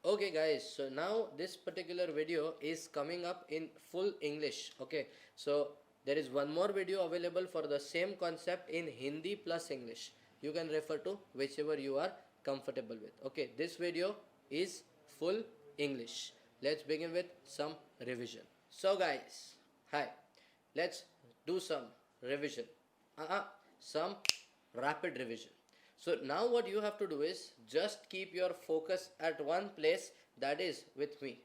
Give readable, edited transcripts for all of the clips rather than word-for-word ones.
Okay guys, so now this particular video is coming up in full English. Okay, so there is one more video available for the same concept in Hindi plus English. You can refer to whichever you are comfortable with. Okay, this video is full English. Let's begin with some revision. So guys, hi, let's do some revision. Some rapid revision. So now what you have to do is just keep your focus at one place, that is with me.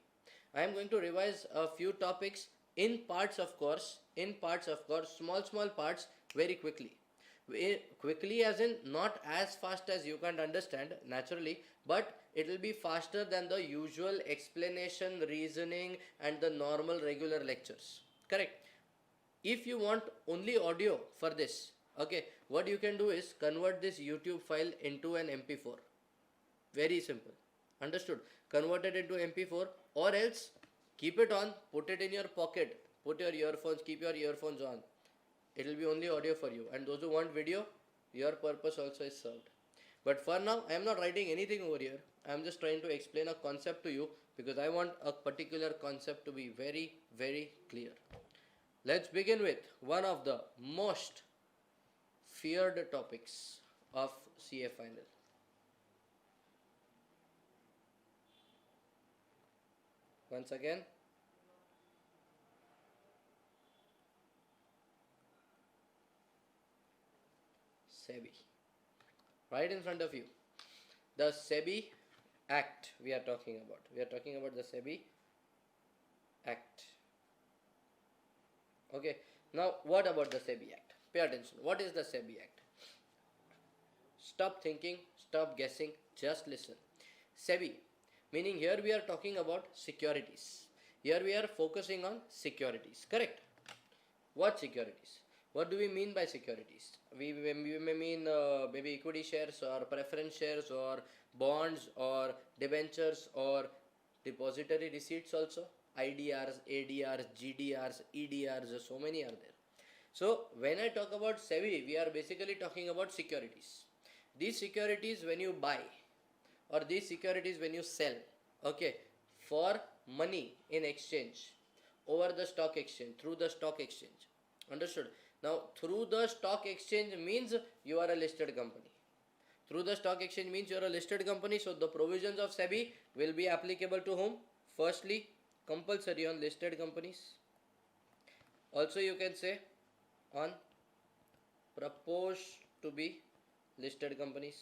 I am going to revise a few topics in parts of course, small parts very quickly. Quickly as in not as fast as you can understand naturally, but it will be faster than the usual explanation, reasoning and the normal regular lectures. Correct? If you want only audio for this, okay, what you can do is convert this YouTube file into an MP4. Very simple. Understood? Convert it into MP4, or else keep it on, put it in your pocket, put your earphones, keep your earphones on. It will be only audio for you, and those who want video, your purpose also is served. But for now, I am not writing anything over here. I am just trying to explain a concept to you because I want a particular concept to be very clear. Let's begin with one of the most feared topics of CA final. Once again, SEBI. Right in front of you. The SEBI Act we are talking about. We are talking about the SEBI Act. Okay. Now, what about the SEBI Act? Pay attention. What is the SEBI Act? Stop thinking, stop guessing, just listen. SEBI, meaning here we are talking about securities. Here we are focusing on securities. Correct? What securities? What do we mean by securities? We may mean maybe equity shares or preference shares or bonds or debentures or depository receipts also. IDRs, ADRs, GDRs, EDRs, so many are there. So when I talk about SEBI, we are basically talking about securities. These securities when you buy or these securities when you sell, okay, for money in exchange over the stock exchange, through the stock exchange. Understood? Now, through the stock exchange means you are a listed company. Through the stock exchange means you are a listed company. So, the provisions of SEBI will be applicable to whom? Firstly, compulsory on listed companies. Also, you can say on proposed to be listed companies.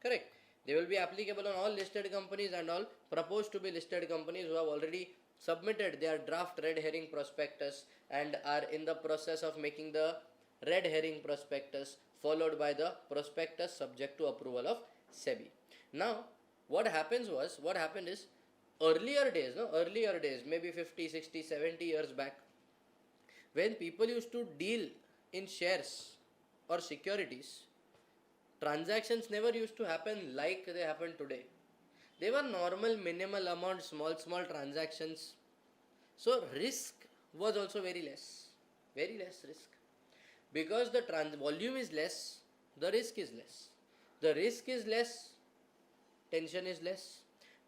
Correct? They will be applicable on all listed companies and all proposed to be listed companies who have already submitted their draft red herring prospectus and are in the process of making the red herring prospectus followed by the prospectus subject to approval of SEBI. Now, what happened is earlier days, maybe 50, 60, 70 years back, when people used to deal in shares or securities, transactions never used to happen like they happen today. They were normal, minimal amount, small transactions. So risk was also very less risk. Because the volume is less, the risk is less. The risk is less, tension is less.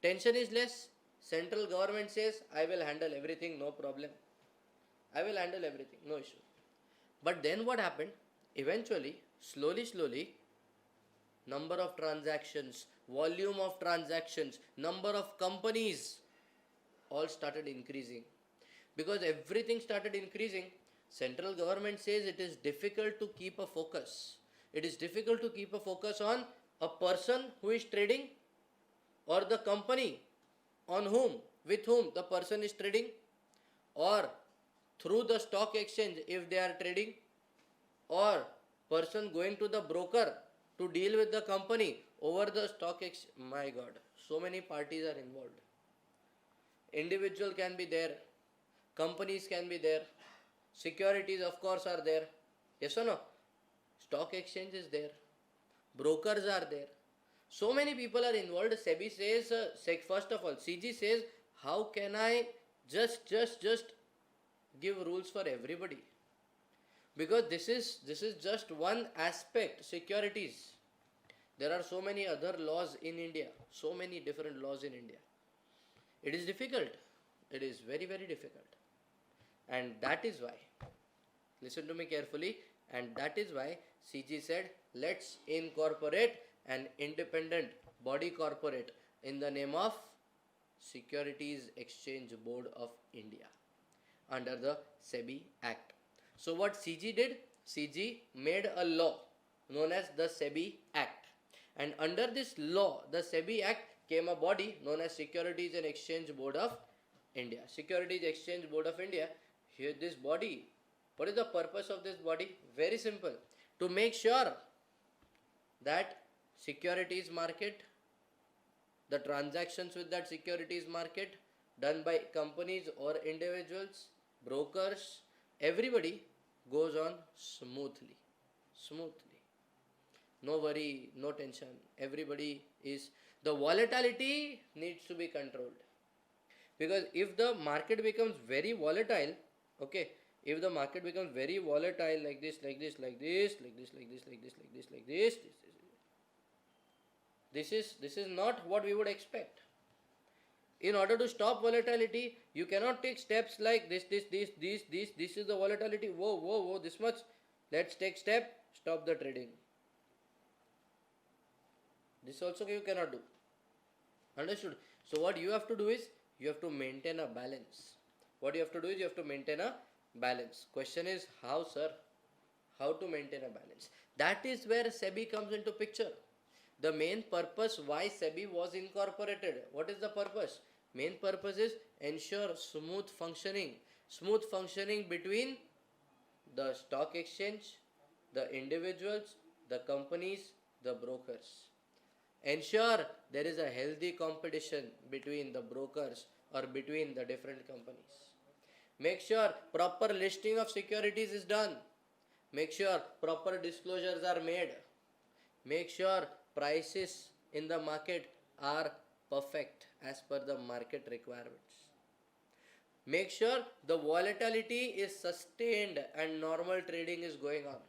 Tension is less, central government says, I will handle everything, no problem. I will handle everything, no issue. But then what happened? Eventually, slowly, number of transactions, volume of transactions, number of companies all started increasing. Because everything started increasing, central government says it is difficult to keep a focus. It is difficult to keep a focus on a person who is trading or the company with whom the person is trading, or through the stock exchange if they are trading, or person going to the broker to deal with the company over the stock exchange. My God, so many parties are involved. Individual can be there, companies can be there, securities of course are there. Yes or no? Stock exchange is there, brokers are there. So many people are involved. SEBI says, first of all, CG says, how can I just give rules for everybody? Because this is just one aspect, securities. There are so many other laws in India, so many different laws in India. It is difficult. It is very, very difficult. And that is why, listen to me carefully, and that is why CG said, let's incorporate an independent body corporate in the name of Securities Exchange Board of India under the SEBI Act. So what CG did? CG made a law known as the SEBI Act. And under this law, the SEBI Act, came a body known as Securities and Exchange Board of India. Securities Exchange Board of India, here this body, what is the purpose of this body? Very simple. To make sure that securities market, the transactions with that securities market done by companies or individuals, brokers, everybody goes on smoothly. No worry, no tension. Everybody is, the volatility needs to be controlled. Because if the market becomes very volatile, okay, if the market becomes very volatile like this, this is not what we would expect. In order to stop volatility, you cannot take steps like this is the volatility, whoa, this much, let's take step, stop the trading. This also you cannot do. Understood? So what you have to do is, you have to maintain a balance. What you have to do is, you have to maintain a balance. Question is, how, sir? How to maintain a balance? That is where SEBI comes into picture. The main purpose why SEBI was incorporated. What is the purpose? Main purpose is ensure smooth functioning between the stock exchange, the individuals, the companies, the brokers. Ensure there is a healthy competition between the brokers or between the different companies. Make sure proper listing of securities is done. Make sure proper disclosures are made. Make sure prices in the market are perfect as per the market requirements. Make sure the volatility is sustained and normal trading is going on.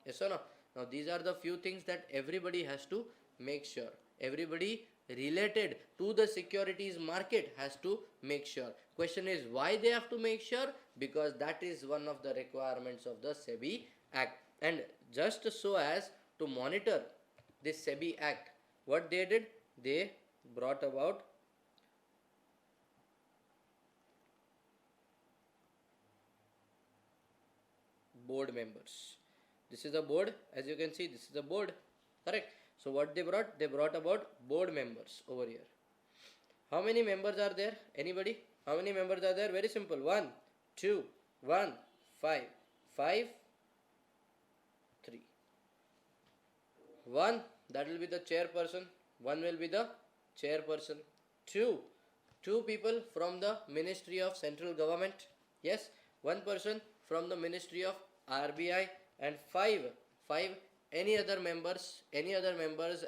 Yes or no? Now these are the few things that everybody has to make sure. Everybody related to the securities market has to make sure. Question is, why they have to make sure? Because that is one of the requirements of the SEBI Act. And just so as to monitor this SEBI Act, what they did? They brought about board members. This is a board, as you can see, this is a board, correct? So what they brought? They brought about board members over here. How many members are there? Anybody? How many members are there? Very simple. 1, 2, 1, 5, 5, 3. 1, that will be the chairperson. 1 will be the chairperson. 2 people from the Ministry of Central Government. Yes, 1 person from the Ministry of RBI, and 5 any other members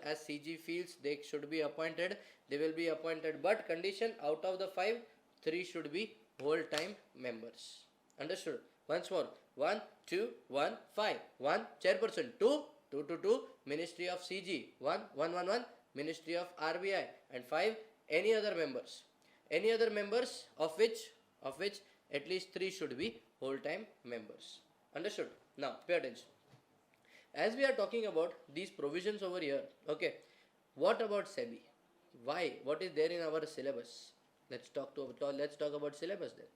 as CG feels they should be appointed, they will be appointed. But condition, out of the 5, 3 should be whole time members. Understood? Once more. 1, 2, 1, 5. 1 chairperson. 2 Ministry of CG. 1 Ministry of RBI, and 5 any other members. Any other members of which at least 3 should be whole time members. Understood? Now pay attention. As we are talking about these provisions over here, okay, what about SEBI? Why? What is there in our syllabus? Let's talk about syllabus then.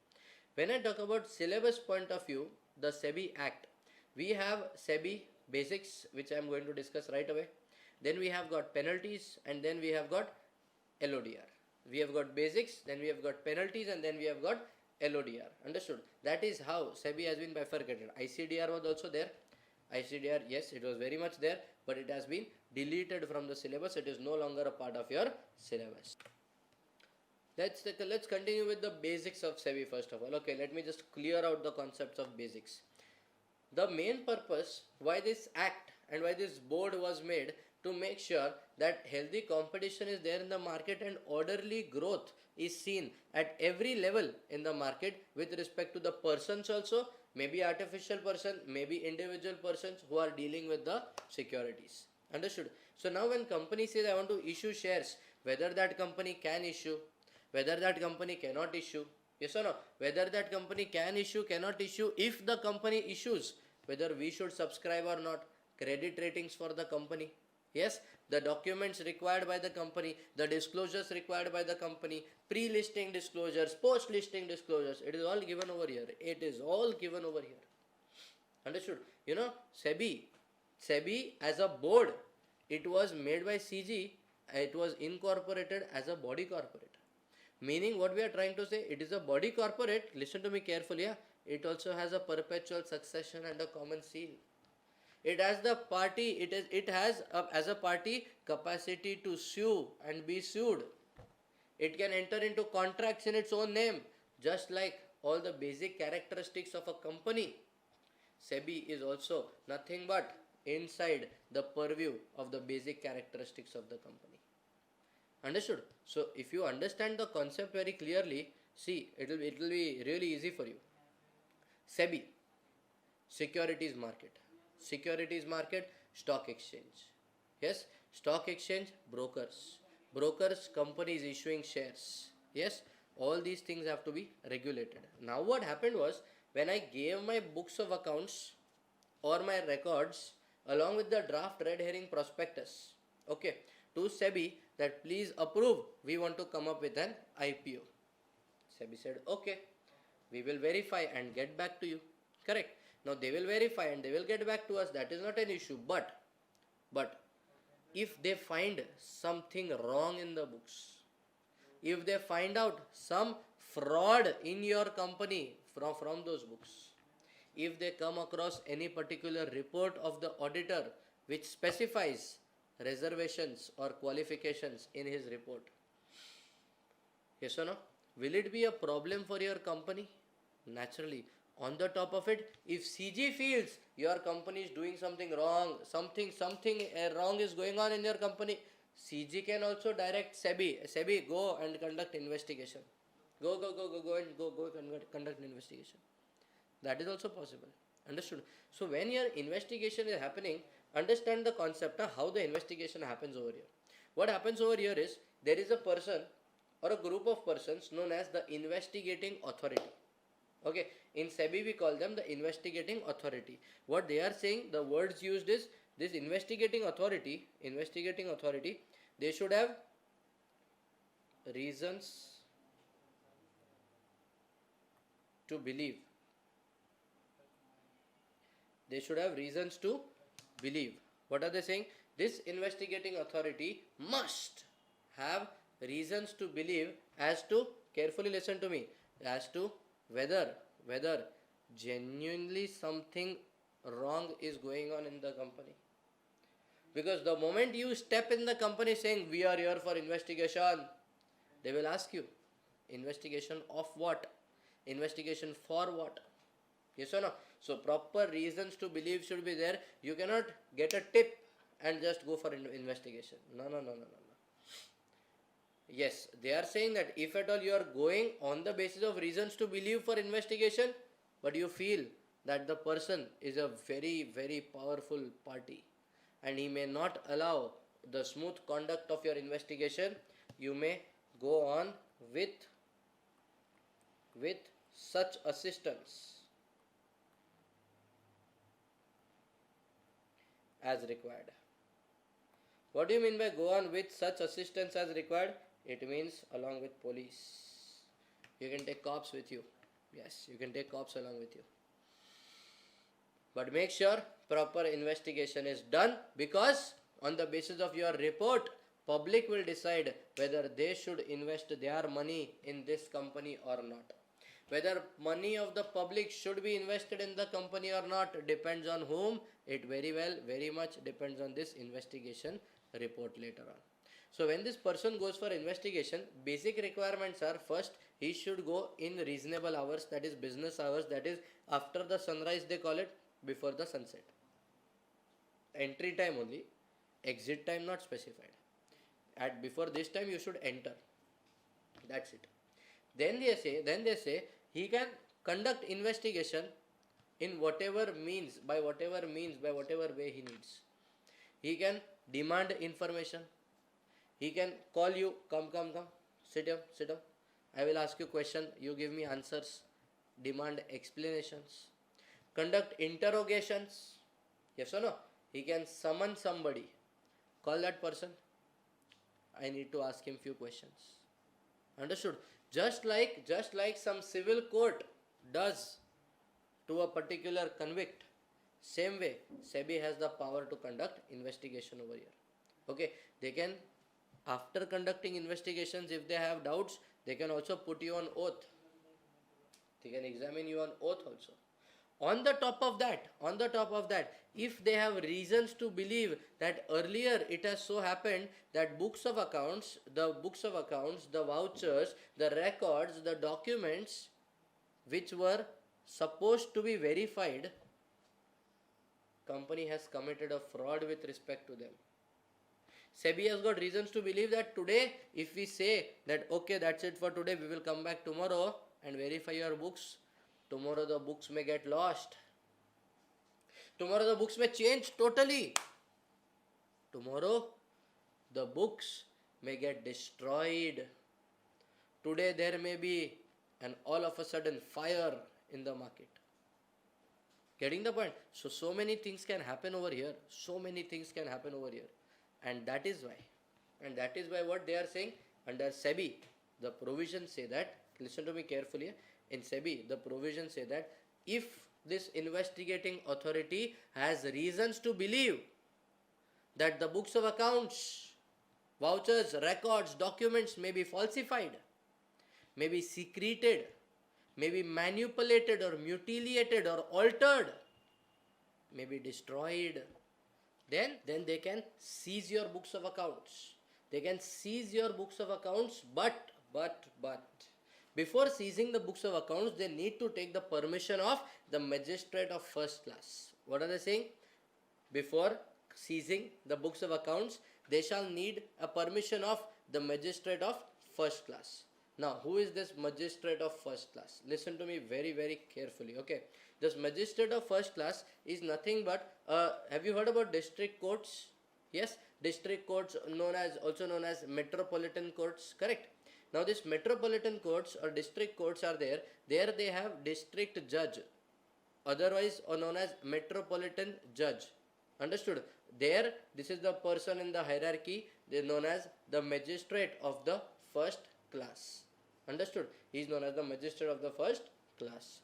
When I talk about syllabus point of view, the SEBI Act, we have SEBI basics, which I am going to discuss right away. Then we have got penalties, and then we have got LODR. We have got basics, then we have got penalties, and then we have got LODR. Understood? That is how SEBI has been bifurcated. ICDR was also there. ICDR, yes, it was very much there, but it has been deleted from the syllabus. It is no longer a part of your syllabus. Let's continue with the basics of SEBI first of all. Okay, let me just clear out the concepts of basics. The main purpose why this act and why this board was made, to make sure that healthy competition is there in the market and orderly growth is seen at every level in the market with respect to the persons also, maybe artificial person, maybe individual persons who are dealing with the securities. Understood? So now when company says I want to issue shares, whether that company can issue, whether that company cannot issue, yes or no, whether that company can issue, cannot issue, if the company issues, whether we should subscribe or not, credit ratings for the company, yes, the documents required by the company, the disclosures required by the company, pre-listing disclosures, post-listing disclosures, it is all given over here. It is all given over here. Understood? You know, SEBI as a board, it was made by CG, it was incorporated as a body corporate. Meaning what we are trying to say, it is a body corporate, listen to me carefully, yeah? It also has a perpetual succession and a common seal. It has the party, it has as a party capacity to sue and be sued. It can enter into contracts in its own name, just like all the basic characteristics of a company. SEBI is also nothing but inside the purview of the basic characteristics of the company. Understood? So if you understand the concept very clearly, see, it will be really easy for you. SEBI, securities market. Securities market, stock exchange. Yes, stock exchange, brokers. Brokers, companies issuing shares. Yes, all these things have to be regulated. Now what happened was, when I gave my books of accounts or my records along with the draft red herring prospectus, okay, to SEBI that please approve, we want to come up with an IPO. SEBI said, okay, we will verify and get back to you. Correct. Now they will verify and they will get back to us. That is not an issue. But if they find something wrong in the books, if they find out some fraud in your company from those books, if they come across any particular report of the auditor which specifies reservations or qualifications in his report, yes or no, will it be a problem for your company? Naturally. On the top of it, if CG feels your company is doing something wrong, something wrong is going on in your company, CG can also direct SEBI, go and conduct investigation. Go and conduct investigation. That is also possible. Understood? So when your investigation is happening, understand the concept of how the investigation happens over here. What happens over here is, there is a person or a group of persons known as the investigating authority. Okay, in SEBI we call them the investigating authority. What they are saying, the words used is, this investigating authority, they should have reasons to believe. They should have reasons to believe. What are they saying? This investigating authority must have reasons to believe as to, carefully listen to me, as to whether genuinely something wrong is going on in the company. Because the moment you step in the company saying we are here for investigation, they will ask you, investigation of what? Investigation for what? Yes or no? So proper reasons to believe should be there. You cannot get a tip and just go for investigation. No. Yes, they are saying that if at all you are going on the basis of reasons to believe for investigation, but you feel that the person is a very, very powerful party and he may not allow the smooth conduct of your investigation, you may go on with such assistance as required. What do you mean by go on with such assistance as required? It means along with police. You can take cops with you. Yes, you can take cops along with you. But make sure proper investigation is done, because on the basis of your report, public will decide whether they should invest their money in this company or not. Whether money of the public should be invested in the company or not depends on whom. It very much depends on this investigation report later on. So when this person goes for investigation, basic requirements are, first, he should go in reasonable hours, that is business hours, that is after the sunrise they call it, before the sunset. Entry time only, exit time not specified. At before this time you should enter. That's it. Then they say he can conduct investigation in whatever means, by whatever way he needs. He can demand information. He can call you, come, sit down, sit down. I will ask you question, you give me answers. Demand explanations. Conduct interrogations. Yes or no? He can summon somebody. Call that person. I need to ask him few questions. Understood? Just like some civil court does to a particular convict, same way SEBI has the power to conduct investigation over here. Okay, they can, after conducting investigations, if they have doubts, they can also put you on oath. They can examine you on oath also. On the top of that, if they have reasons to believe that earlier it has so happened that books of accounts, the vouchers, the records, the documents which were supposed to be verified, company has committed a fraud with respect to them. SEBI has got reasons to believe that today, if we say that okay, that's it for today, we will come back tomorrow and verify your books, tomorrow the books may get lost. Tomorrow the books may change totally. Tomorrow the books may get destroyed. Today there may be an all of a sudden fire in the market. Getting the point? So many things can happen over here. And that is why what they are saying, under SEBI, the provisions say that, listen to me carefully, in SEBI, the provisions say that if this investigating authority has reasons to believe that the books of accounts, vouchers, records, documents may be falsified, may be secreted, may be manipulated or mutilated or altered, may be destroyed, then they can seize your books of accounts. They can seize your books of accounts, but before seizing the books of accounts, they need to take the permission of the magistrate of first class. What are they saying? Before seizing the books of accounts, they shall need a permission of the magistrate of first class. Now, who is this magistrate of first class? Listen to me very, very carefully, okay? This magistrate of first class is nothing but, have you heard about district courts? Yes, district courts also known as metropolitan courts, correct? Now, this metropolitan courts or district courts are there. There they have district judge, otherwise known as metropolitan judge. Understood? There, this is the person in the hierarchy, they are known as the magistrate of the first class. Understood? He is known as the magistrate of the first class.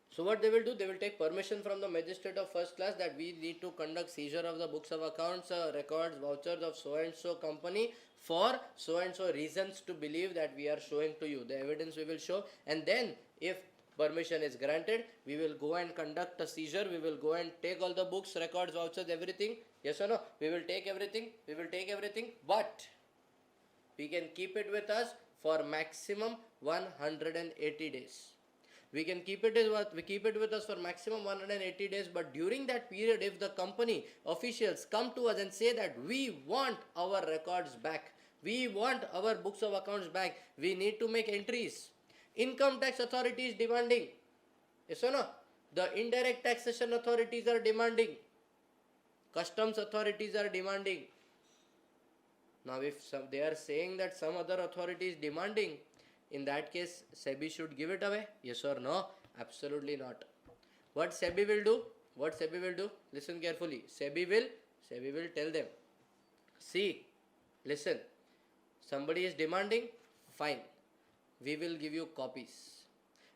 So what they will do, they will take permission from the magistrate of first class that we need to conduct seizure of the books of accounts, records, vouchers of so and so company for so and so reasons to believe that we are showing to you. The evidence we will show, and then if permission is granted, we will go and conduct a seizure. We will go and take all the books, records, vouchers, everything. Yes or no? We will take everything. But we can keep it with us for maximum 180 days. We keep it with us for maximum 180 days, but during that period, if the company officials come to us and say that we want our records back, we want our books of accounts back, we need to make entries. Income tax authority is demanding. Yes or no? The indirect taxation authorities are demanding. Customs authorities are demanding. Now, if they are saying that some other authority is demanding, in that case, SEBI should give it away. Yes or no? Absolutely not. What SEBI will do? Listen carefully. SEBI will tell them, see, listen, somebody is demanding, fine. We will give you copies.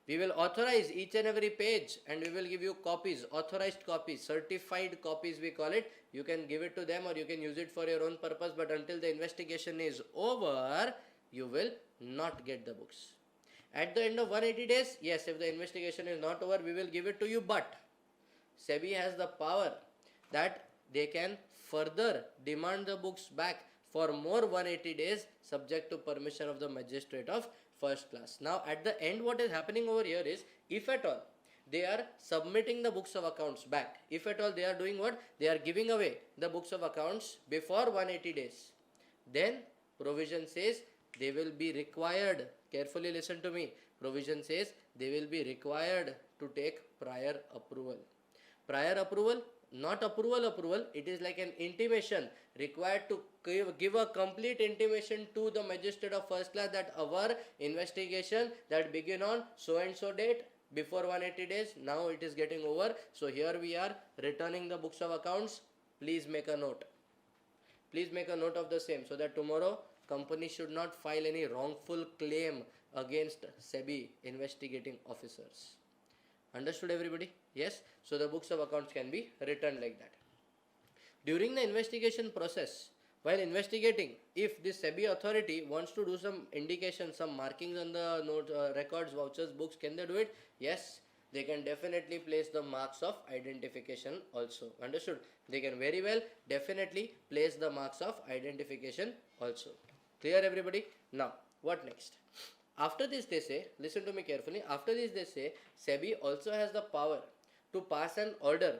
We will authorize each and every page and we will give you copies, authorized copies, certified copies we call it. You can give it to them or you can use it for your own purpose, but until the investigation is over, you will not get the books. At the end of 180 days, yes, if the investigation is not over, we will give it to you, but SEBI has the power that they can further demand the books back for more 180 days subject to permission of the magistrate of first class. Now, at the end, what is happening over here is, if at all they are submitting the books of accounts back, if at all they are doing what? They are giving away the books of accounts before 180 days, then provision says they will be required, carefully listen to me, provision says they will be required to take prior approval. Prior approval, not approval, it is like an intimation required to give a complete intimation to the magistrate of first class that our investigation that begin on so and so date before 180 days, now it is getting over, so here we are returning the books of accounts. Please make a note. Please make a note of the same, so that tomorrow company should not file any wrongful claim against SEBI investigating officers. Understood everybody? Yes. So the books of accounts can be returned like that. During the investigation process, while investigating, if the SEBI authority wants to do some indication, some markings on the note, records, vouchers, books, can they do it? Yes, they can definitely place the marks of identification also. Understood? They can very well definitely place the marks of identification also. Clear everybody? Now, what next? After this they say, listen to me carefully, after this they say, SEBI also has the power to pass an order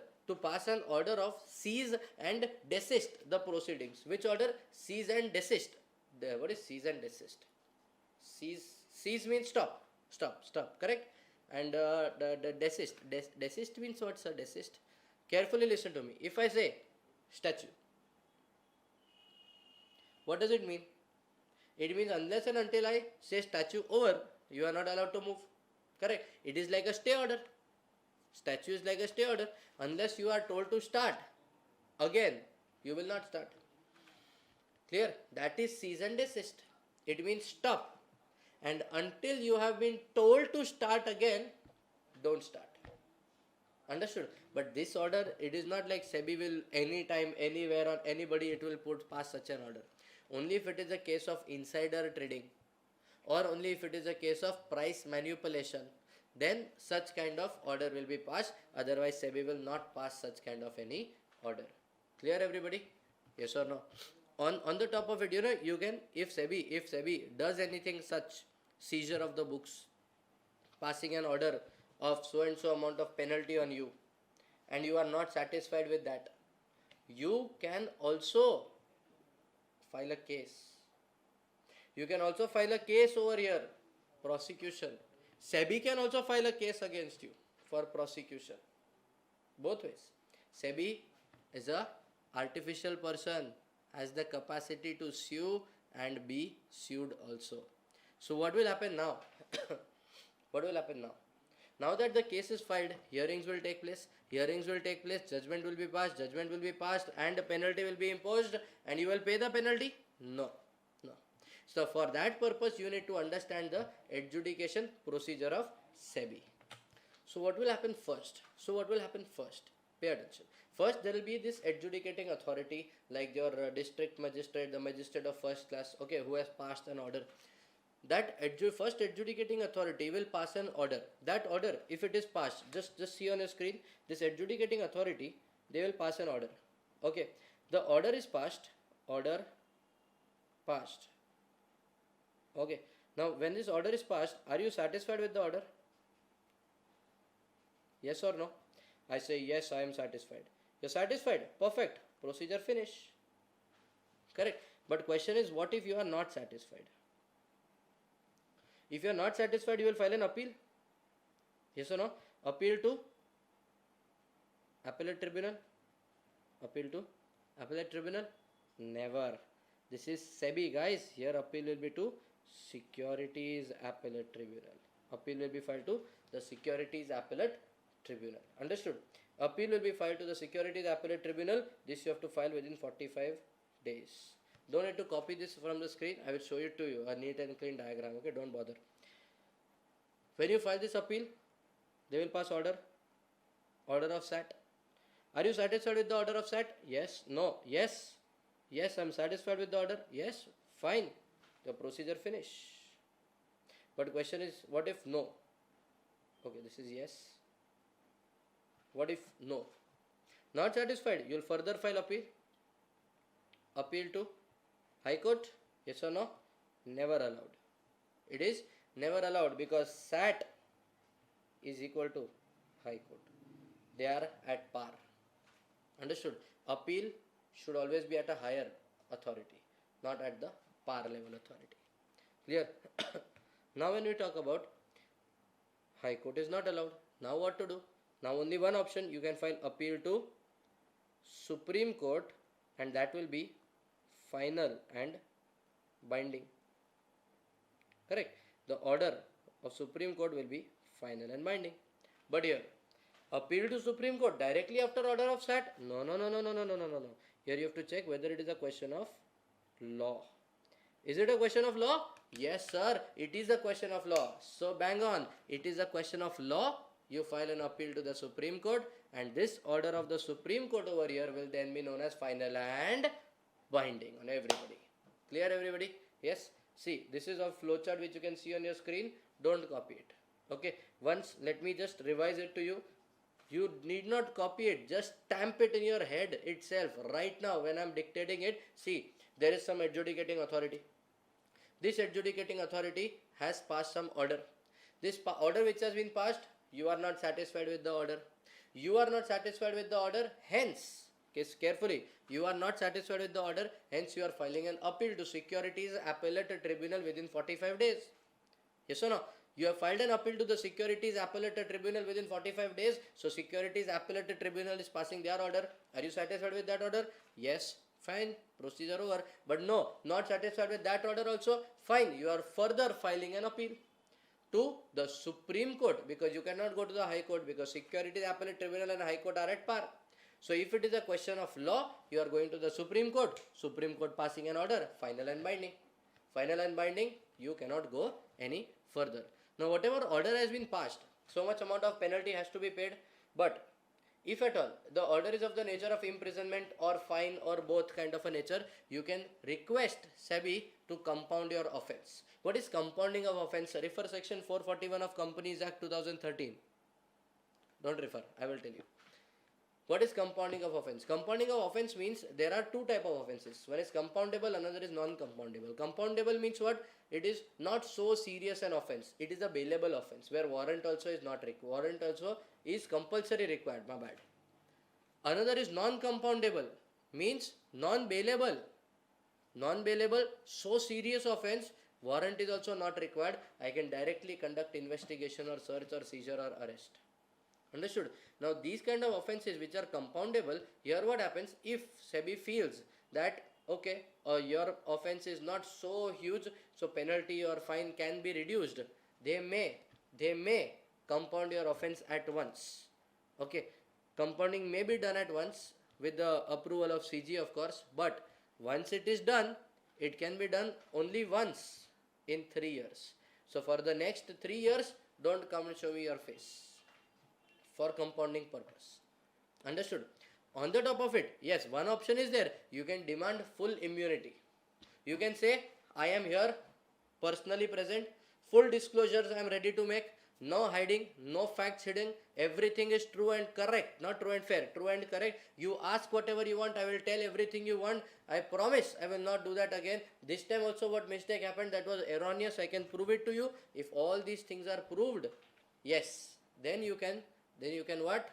of cease and desist the proceedings. Which order? Cease and desist. What is cease and desist? Cease means stop, correct? And the desist means what's a desist? Carefully listen to me. If I say statue, what does it mean? It means unless and until I say statue over, you are not allowed to move. Correct? It is like a stay order. Statue is like a stay order. Unless you are told to start again, you will not start. Clear? That is cease and desist. It means stop. And until you have been told to start again, don't start. Understood? But this order, it is not like SEBI will anytime, anywhere, on anybody, it will pass such an order. Only if it is a case of insider trading, or only if it is a case of price manipulation, then such kind of order will be passed. Otherwise SEBI will not pass such kind of any order. Clear everybody? Yes or no? On the top of it, you can, if SEBI does anything such, seizure of the books, passing an order of so and so amount of penalty on you, and you are not satisfied with that, you can also file a case. You can also file a case over here, prosecution. SEBI can also file a case against you for prosecution. Both ways. SEBI is a artificial person, has the capacity to sue and be sued also. So what will happen now? What will happen now? Now that the case is filed, hearings will take place, judgment will be passed, and a penalty will be imposed, and you will pay the penalty? No. So for that purpose, you need to understand the adjudication procedure of SEBI. So what will happen first? Pay attention. First, there will be this adjudicating authority, like your district magistrate, the magistrate of first class, okay, who has passed an order. That first adjudicating authority will pass an order. That order, if it is passed, just see on your screen, this adjudicating authority, they will pass an order. Okay, the order is passed. Okay, now when this order is passed, are you satisfied with the order? Yes or no? I say yes, I am satisfied. You're satisfied? Perfect. Procedure finish. Correct. But question is, what if you are not satisfied? If you are not satisfied, you will file an appeal. Yes or no? Appeal to appellate tribunal. Never. This is SEBI, guys. Here appeal will be to Securities Appellate Tribunal. Appeal will be filed to the Securities Appellate Tribunal. Understood? Appeal will be filed to the Securities Appellate Tribunal. This you have to file within 45 days. Don't need to copy this from the screen. I will show it to you, a neat and clean diagram. Okay, don't bother. When you file this appeal, they will pass order of SAT. Are you satisfied with the order of SAT? Yes. No. Yes. Yes, I am satisfied with the order. Yes. Fine. The procedure finish. But question is, what if no? Okay, this is yes. What if no? Not satisfied, you will further file appeal. Appeal to High Court. Yes or no? Never allowed. It is never allowed because SAT is equal to High Court. They are at par. Understood? Appeal should always be at a higher authority, not at the par level authority. Clear? Now when we talk about High Court is not allowed. Now what to do? Now only one option. You can file appeal to Supreme Court, and that will be final and binding. Correct? The order of Supreme Court will be final and binding. But here, appeal to Supreme Court directly after order of SAT? No, no, no, no, no, no, no, no, no, no. Here you have to check whether it is a question of law. Is it a question of law? Yes, sir. It is a question of law. So bang on. It is a question of law. You file an appeal to the Supreme Court, and this order of the Supreme Court over here will then be known as final and binding on everybody. Clear, everybody? Yes. See, this is a flowchart which you can see on your screen. Don't copy it. Okay. Once, let me just revise it to you. You need not copy it. Just stamp it in your head itself. Right now, when I'm dictating it, see, there is some adjudicating authority. This adjudicating authority has passed some order. This order which has been passed, you are not satisfied with the order. You are not satisfied with the order, hence, case carefully, you are not satisfied with the order, hence you are filing an appeal to Securities Appellate Tribunal within 45 days. Yes or no? You have filed an appeal to the Securities Appellate Tribunal within 45 days. So Securities Appellate Tribunal is passing their order. Are you satisfied with that order? Yes. Fine. Procedure over. But no, not satisfied with that order also. Fine. You are further filing an appeal to the Supreme Court, because you cannot go to the High Court, because Securities Appellate Tribunal and High Court are at par. So if it is a question of law, you are going to the Supreme Court. Supreme Court passing an order, final and binding. Final and binding, you cannot go any further. Now whatever order has been passed, so much amount of penalty has to be paid. But if at all the order is of the nature of imprisonment or fine or both kind of a nature, you can request SEBI to compound your offense. What is compounding of offense? Refer section 441 of Companies Act 2013. Don't refer, I will tell you. What is compounding of offense? Compounding of offense means there are two type of offenses. One is compoundable, another is non-compoundable. Compoundable means what? It is not so serious an offense. It is a bailable offense where warrant also is not required. Warrant also is compulsory required. My bad. Another is non-compoundable, means non-bailable. Non-bailable, so serious offense, warrant is also not required. I can directly conduct investigation or search or seizure or arrest. Understood? Now these kind of offenses which are compoundable, here what happens, if SEBI feels that okay, your offense is not so huge, so penalty or fine can be reduced, they may compound your offense at once. Okay, compounding may be done at once with the approval of CG, of course, but once it is done, it can be done only once in 3 years. So for the next 3 years, don't come and show me your face for compounding purpose. Understood? On the top of it, yes, one option is there. You can demand full immunity. You can say, I am here, personally present, full disclosures I am ready to make, no hiding, no facts hidden, everything is true and correct, not true and fair, true and correct. You ask whatever you want, I will tell everything you want. I promise I will not do that again. This time also what mistake happened, that was erroneous, I can prove it to you. If all these things are proved, yes, then you can what?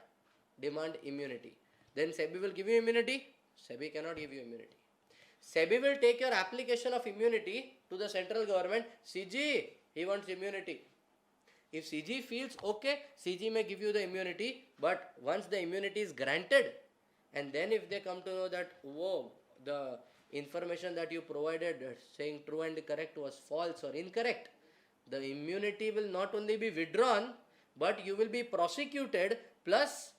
Demand immunity. Then SEBI will give you immunity. SEBI cannot give you immunity. SEBI will take your application of immunity to the central government. CG, he wants immunity. If CG feels okay, CG may give you the immunity, but once the immunity is granted, and then if they come to know that, whoa, the information that you provided saying true and correct was false or incorrect, the immunity will not only be withdrawn, but you will be prosecuted, plus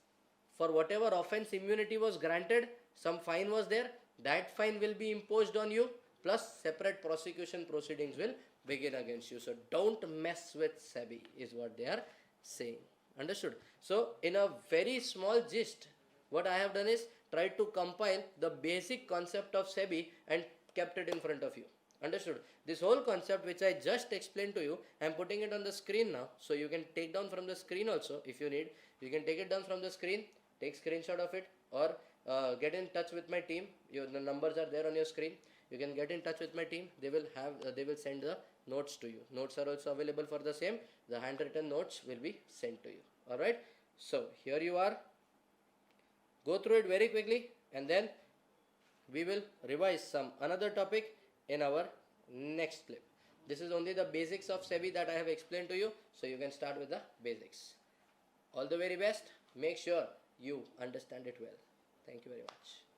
for whatever offense immunity was granted, some fine was there, that fine will be imposed on you, plus separate prosecution proceedings will begin against you. So don't mess with SEBI is what they are saying. Understood? So in a very small gist, what I have done is tried to compile the basic concept of SEBI and kept it in front of you. Understood? This whole concept which I just explained to you, I am putting it on the screen now. So you can take down from the screen also if you need. You can take it down from the screen, take screenshot of it, or get in touch with my team. The numbers are there on your screen. You can get in touch with my team. They will send the notes to you. Notes are also available for the same. The handwritten notes will be sent to you. Alright. So here you are. Go through it very quickly, and then we will revise some another topic in our next clip. This is only the basics of SEBI that I have explained to you. So you can start with the basics. All the very best. Make sure you understand it well. Thank you very much.